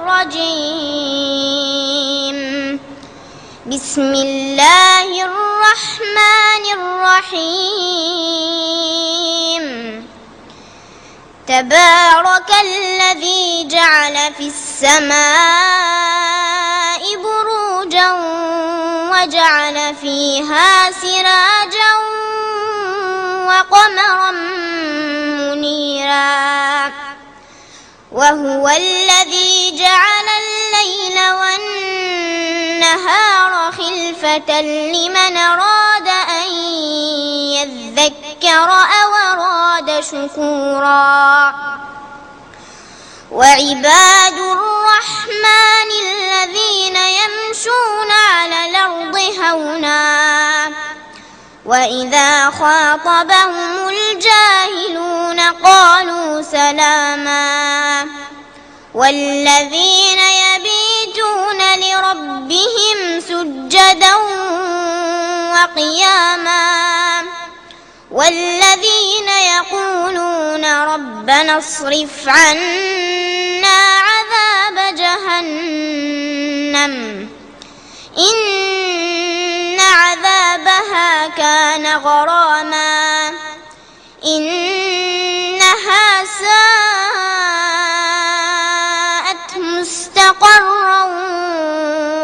الرجيم. بسم الله الرحمن الرحيم. تبارك الذي جعل في السماء بروجا وجعل فيها سراجا وقمرا منيرا، وهو الذي جعل الليل والنهار خلفة لمن أراد أن يذكر أو أراد شكورا. وعباد الرحمن الذين يمشون على الأرض هونا وإذا خاطبهم الجاهلون قالوا سلاما. والذين يبيتون لربهم سجدا وقياما، والذين يقولون ربنا اصرف عنا عذاب جهنم إن عذابها كان غراما إنها ساءت مستقرا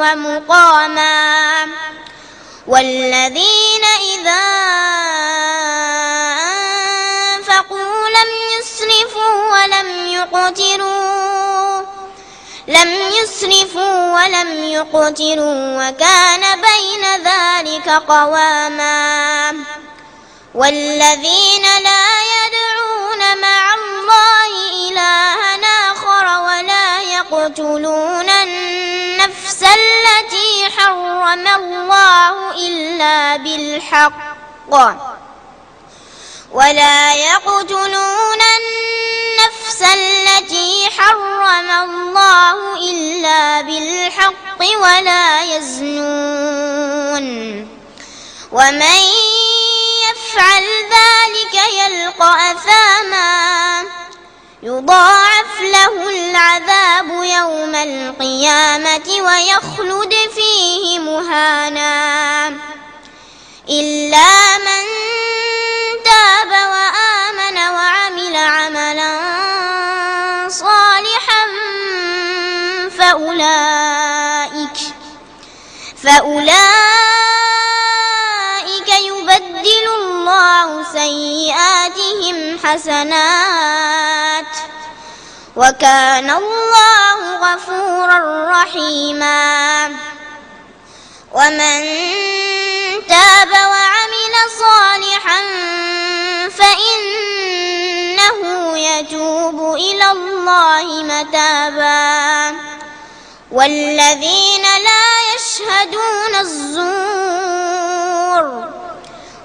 ومقاما. والذين إذا أنفقوا لم يسرفوا ولم يقتروا وكان بين ذلك قواما. والذين لا يدعون مع الله إلها آخر ولا يقتلون النفس التي حرم الله إلا بالحق ولا يزنون، ومن يفعل ذلك يلقى أثاما يضاعف له العذاب يوم القيامة ويخلد فيه مهانا إلا من تاب وآمن وعمل عملا صالحا فأولئك يبدل الله سيئاتهم حسنات وكان الله غفورا رحيما. ومن تاب وعمل صالحا فإنه يتوب إلى الله متابا. والذين لا يشهدون الزور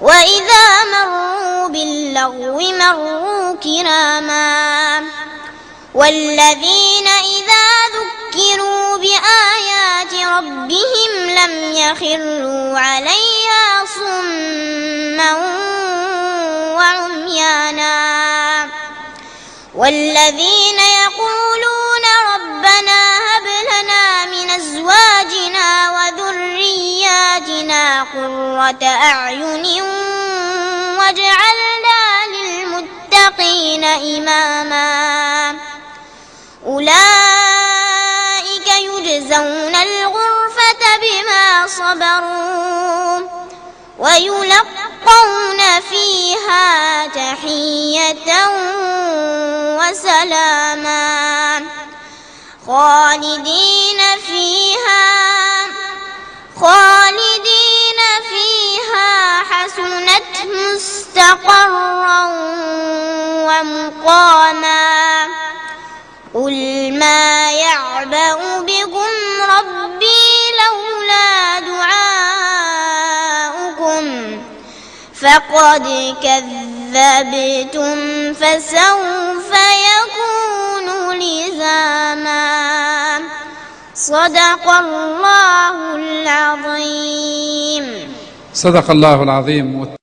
وإذا مروا باللغو مروا كراما. والذين إذا ذكروا بآيات ربهم لم يخروا عليها صما وعميانا. والذين يقولون ربنا هب لنا من أزواجنا وذرياتنا قرة أعين واجعلنا للمتقين إماما. أولئك يجزون الغرفة بما صبروا ويلقون فيها تحية وسلاما خالدين فيها حسنت مستقرا ومقاما. قل ما يعبأ بكم ربي لولا دعاؤكم فقد كذبتم فسوف يكون لزاما. صدق الله العظيم. صدق الله العظيم.